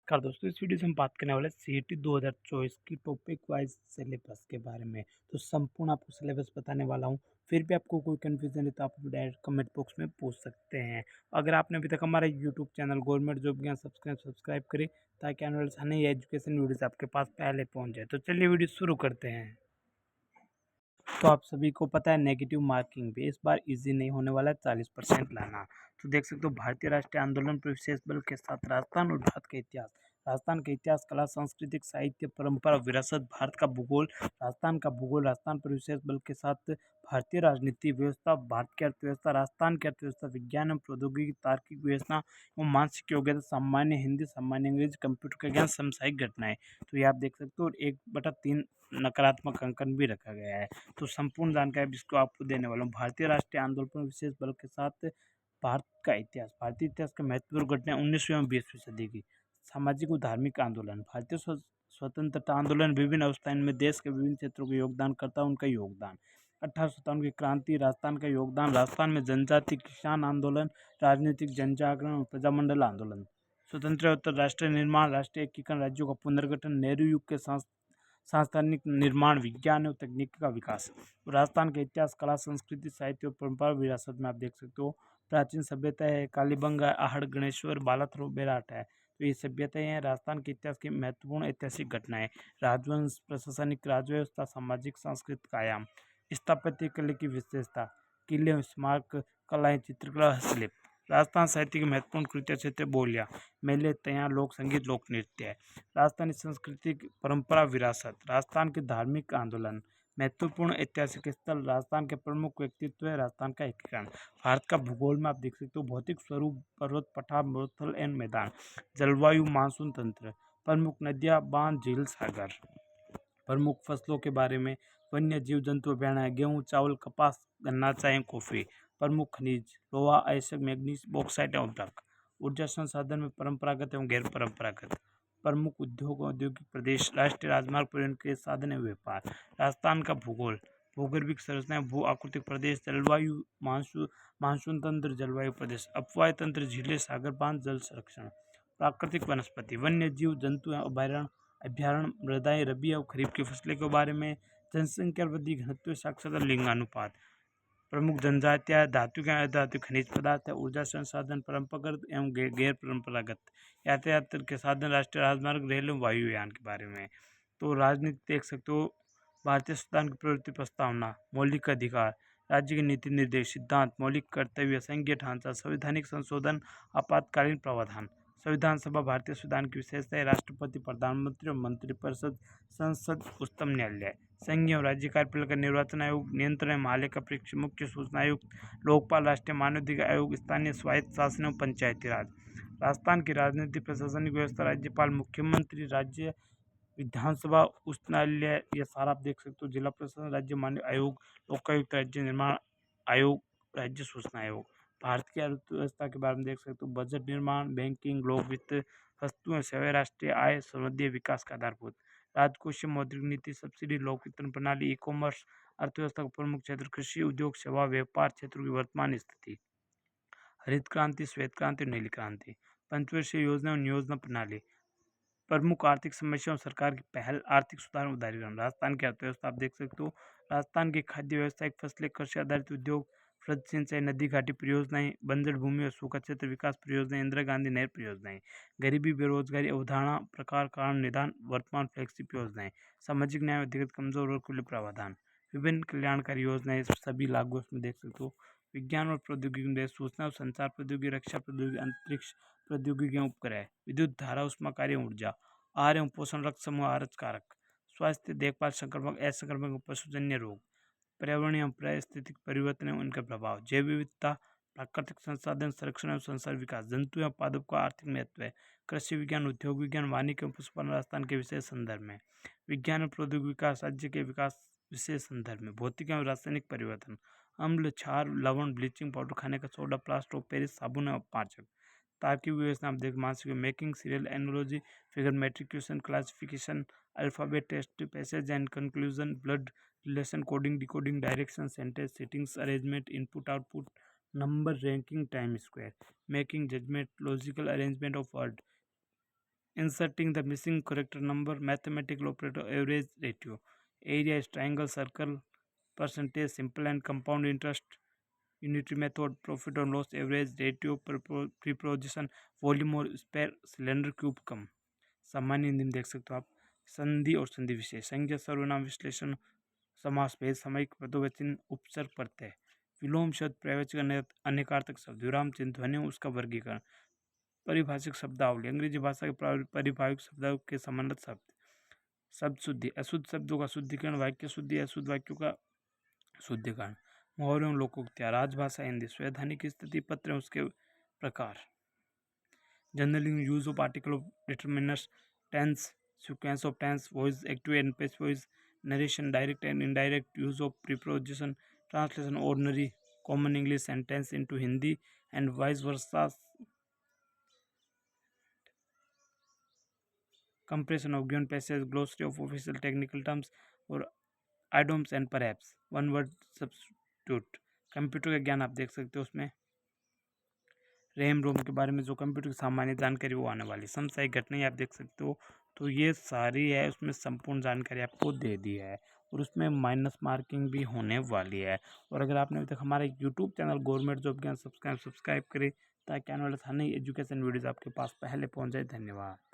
नमस्कार दोस्तों, इस वीडियो से हम बात करने वाले सीईटी 2024 की टॉपिक वाइज सिलेबस के बारे में। तो संपूर्ण आपको सिलेबस बताने वाला हूँ। फिर भी आपको कोई कन्फ्यूजन है तो आप डायरेक्ट कमेंट बॉक्स में पूछ सकते हैं। अगर आपने अभी तक हमारा यूट्यूब चैनल गवर्नमेंट जॉब ज्ञान सब्सक्राइब करें ताकि आने वाले नई एजुकेशन वीडियोस आपके पास पहले पहुँच जाए। तो चलिए वीडियो शुरू करते हैं। तो आप सभी को पता है नेगेटिव मार्किंग भी इस बार इजी नहीं होने वाला है 40% लाना। तो देख सकते हो भारतीय राष्ट्रीय आंदोलन पर विशेष बल के साथ राजस्थान और भारत का इतिहास। राजस्थान का इतिहास, कला, सांस्कृतिक, साहित्य, परंपरा, विरासत, भारत का भूगोल, राजस्थान का भूगोल, राजस्थान पर विशेष बल के साथ भारतीय राजनीति व्यवस्था, भारत की अर्थव्यवस्था, राजस्थान की अर्थव्यवस्था, विज्ञान एवं प्रौद्योगिकी, तार्किक व्यवस्था एवं मानसिक योग्यता, सामान्य हिंदी, सामान्य अंग्रेजी, कंप्यूटर का ज्ञान, समसामयिक घटनाएं। तो ये आप देख सकते हो। 1/3 नकारात्मक अंकन भी रखा गया है। तो संपूर्ण जानकारी जिसको आपको देने वाला हूँ। भारतीय राष्ट्रीय आंदोलन पर विशेष बल के साथ भारत का इतिहास, भारतीय इतिहास के महत्वपूर्ण घटनाएं 19वीं एवं 20वीं सदी की। सामाजिक और धार्मिक आंदोलन, भारतीय स्वतंत्रता आंदोलन, विभिन्न अवस्थाएं में देश के विभिन्न क्षेत्रों के योगदान करता उनका योगदान। 1857 की क्रांति, राजस्थान का योगदान, राजस्थान में जनजाति किसान आंदोलन, राजनीतिक जनजागरण और प्रजामंडल आंदोलन। स्वतंत्र राष्ट्र निर्माण, राष्ट्रीय एकीकरण, राज्यों का पुनर्गठन, नेहरू युग के सांस्थानिक निर्माण, विज्ञान और तकनीक का विकास। राजस्थान के इतिहास, कला, संस्कृति, साहित्य और परंपरा, विरासत में आप देख सकते हो प्राचीन सभ्यता है, कालीबंगा, आहड़, गणेश्वर, बालाथरो, बेराट है। तो ये सभ्यताएं हैं। राजस्थान के इतिहास की महत्वपूर्ण ऐतिहासिक घटनाएं, राजवंश, प्रशासनिक राजव्यवस्था, सामाजिक सांस्कृतिक आयाम, स्थापत्य कला की विशेषता, किले, स्मारक, कलाएं, चित्रकला, हस्तशिल्प। राजस्थान साहित्य की महत्वपूर्ण कृतियां क्षेत्र बोलियां, मेले, त्योहार, लोक संगीत, लोक नृत्य है। राजस्थानी सांस्कृतिक परंपरा, विरासत, राजस्थान के धार्मिक आंदोलन, महत्वपूर्ण ऐतिहासिक स्थल, राजस्थान के प्रमुख व्यक्तित्व है, राजस्थान का एकीकरण। भारत का भूगोल में आप देख सकते हो भौतिक स्वरूप, पर्वत, पठार, मरुस्थल एवं मैदान, जलवायु, मानसून तंत्र, प्रमुख नदियां, बांध, झील, सागर। प्रमुख फसलों के बारे में वन्य जीव जंतु अभ्यारण्य, गेहूँ, चावल, कपास, गन्ना, चाय, कॉफी। प्रमुख खनिज लोहा, आयस्क, मैग्नीज, बॉक्साइट एवं अभ्रक। ऊर्जा संसाधन में परंपरागत एवं गैर परंपरागत। प्रमुख उद्योग, औद्योगिक प्रदेश, राष्ट्रीय राजमार्ग, परिवहन के साधन एवं व्यापार। राजस्थान का भूगोल, भूगर्भिक संरचना, भू आकृतिक प्रदेश, जलवायु, मानसून तंत्र, जलवायु प्रदेश, अपवाह तंत्र, झीलें, सागर बांध, जल संरक्षण। प्राकृतिक वनस्पति, वन्य जीव जंतु अभ्यारण्य, मृदाएं, रबी और खरीफ की फसलें के बारे में। जनसंख्या वृद्धि, घनत्व, साक्षरता, लिंगानुपात। प्रमुख जनजातियां, धातु के अधातु खनिज पदार्थ है, ऊर्जा संसाधन, परंपरागत एवं गैर परंपरागत। यातायात के साधन, राष्ट्रीय राजमार्ग, रेल एवं वायुयान के बारे में। तो राजनीति देख सकते हो। भारतीय संविधान की प्रवृत्ति प्रस्तावना, मौलिक अधिकार, राज्य के नीति निर्देश, सिद्धांत, मौलिक कर्तव्य, संघीय ढांचा, संवैधानिक संशोधन, आपातकालीन प्रावधान। संविधान सभा, भारतीय संविधान की विशेषता है, राष्ट्रपति, प्रधानमंत्री और मंत्रिपरिषद, संसद, उच्चतम न्यायालय। संघीय और राज्य कार्यपालिका, निर्वाचन आयोग, नियंत्रण एवं महालेखा परीक्षक, मुख्य सूचना आयुक्त, लोकपाल, राष्ट्रीय मानवाधिकार आयोग, स्थानीय स्वायत्त शासन एवं पंचायती राज। राजस्थान की राजनीतिक प्रशासनिक व्यवस्था, राज्यपाल, मुख्यमंत्री, राज्य विधानसभा, उच्च न्यायालय, ये सारा आप देख सकते हो। जिला प्रशासन, राज्य मान्य आयोग, लोकायुक्त, राज्य निर्माण आयोग, राज्य सूचना आयोग। भारत की अर्थव्यवस्था के बारे में देख सकते हो। बजट निर्माण, बैंकिंग, लोक वित्त, वस्तुएं, सेवाएं, राष्ट्रीय आय, संवर्धीय विकास का आधारभूत। राजकोषीय मौद्रिक नीति, सब्सिडी, लोक वितरण प्रणाली, ई कॉमर्स। अर्थव्यवस्था का प्रमुख क्षेत्र कृषि, उद्योग, सेवा, व्यापार क्षेत्रों की वर्तमान स्थिति। हरित क्रांति, श्वेत क्रांति और नीली क्रांति। पंचवर्षीय योजना और नियोजन प्रणाली। प्रमुख आर्थिक समस्याओं, सरकार की पहल, आर्थिक सुधार, उदारीकरण। राजस्थान की अर्थव्यवस्था आप देख सकते हो। राजस्थान की खाद्य व्यवसायिक फसलें, कृषि आधारित उद्योग, फ्लड सिंचाई, नदी घाटी परियोजनाएं, बंजर भूमि और सूखा क्षेत्र विकास परियोजनाएं, इंदिरा गांधी नहर परियोजनाएं। गरीबी, बेरोजगारी, अवधारणा, प्रकार, कारण, निदान, वर्तमान फ्लैगशिप योजनाएं। सामाजिक न्याय, अधिकृत कमजोर वर्ग के लिए प्रावधान। विभिन्न कल्याणकारी योजनाएं सभी लागू उसमें देख सकते हो। विज्ञान और प्रौद्योगिकी में सूचना और संचार प्रौद्योगिकी, रक्षा प्रौद्योगिकी, अंतरिक्ष प्रौद्योगिकी एवं उपग्रह, विद्युत धारा, उष्माकारी ऊर्जा, आहार एवं पोषण, रक्त समूह, आहार कारक, स्वास्थ्य देखभाल, संक्रमक, असंक्रमक, पशुजन्य रोग, पर्यावरण एवं पारिस्थितिक परिवर्तन एवं उनका प्रभाव, जैव विविधता, प्राकृतिक संसाधन संरक्षण एवं संसार विकास, जंतु एवं पादप का आर्थिक महत्व है, कृषि विज्ञान, उद्योग विज्ञान, वानिकी एवं पशुपालन। राजस्थान के विशेष संदर्भ में विज्ञान और प्रौद्योगिकी विकास, राज्य के विकास विशेष संदर्भ में भौतिक एवं रासायनिक परिवर्तन, अम्ल, क्षार, लवण, ब्लीचिंग पाउडर, खाने का सोडा, प्लास्टर ऑफ पेरिस, साबुन एवं पाचक। तार्किक व्यवस्था आप देख मानसिक, मेकिंग, सीरियल, एनोलॉजी, फिगर मेट्रिक्यूशन, classification, alphabet test, passage and conclusion, blood relation, coding, decoding, direction, sentence, settings, arrangement, input output, number, ranking, time square, making judgement, logical arrangement of word, inserting the missing character number, mathematical operator, average ratio, area is triangle, circle, percentage, simple and compound interest, unitary method, profit और loss, average ratio, preposition, volume और sphere, cylinder cube कम। सामान्य हिंदी में देख सकते हो आप। संधि और संधि विशेष, संज्ञा, सर्वनाम, विश्लेषण, समास भेद, सामयिक, पदोवचन, उपसर्ग, प्रत्यय, विलोम शब्द, प्रयोजक, अनेकार्थक शब्द, विराम चिन्ह, ध्वनि, उसका वर्गीकरण, परिभाषिक शब्दावली, अंग्रेजी भाषा के परिभाषिक शब्दों के संबंधित शब्द, शब्द शुद्धि, अशुद्ध शब्दों का शुद्धिकरण, वाक्य शुद्धि, अशुद्ध वाक्यों का शुद्धिकरण, मुहावरों, लोकोक्तियाँ, राजभाषा हिंदी, स्वैधानिक स्थिति, पत्र उसके प्रकार, general use of article of determiners, tense, sequence of tense, voice, active and passive voice, narration, direct and indirect use of preposition, translation, ordinary common English sentence into Hindi and vice versa, compression of given passage, glossary of official technical terms और idioms and perhaps one word substitute। Computer का ज्ञान आप देख सकते हो उसमें, RAM ROM के बारे में जो कंप्यूटर की सामान्य जानकारी वो आने वाली, समसामयिक घटनाएं आप देख सकते हो। तो ये सारी है, उसमें संपूर्ण जानकारी आपको दे दी है और उसमें माइनस मार्किंग भी होने वाली है। और अगर आपने अभी तक हमारा यूट्यूब चैनल गवर्नमेंट जॉब ज्ञान सब्सक्राइब करें ताकि आने वाले हर नई एजुकेशन वीडियोज़ आपके पास पहले पहुँच जाए। धन्यवाद।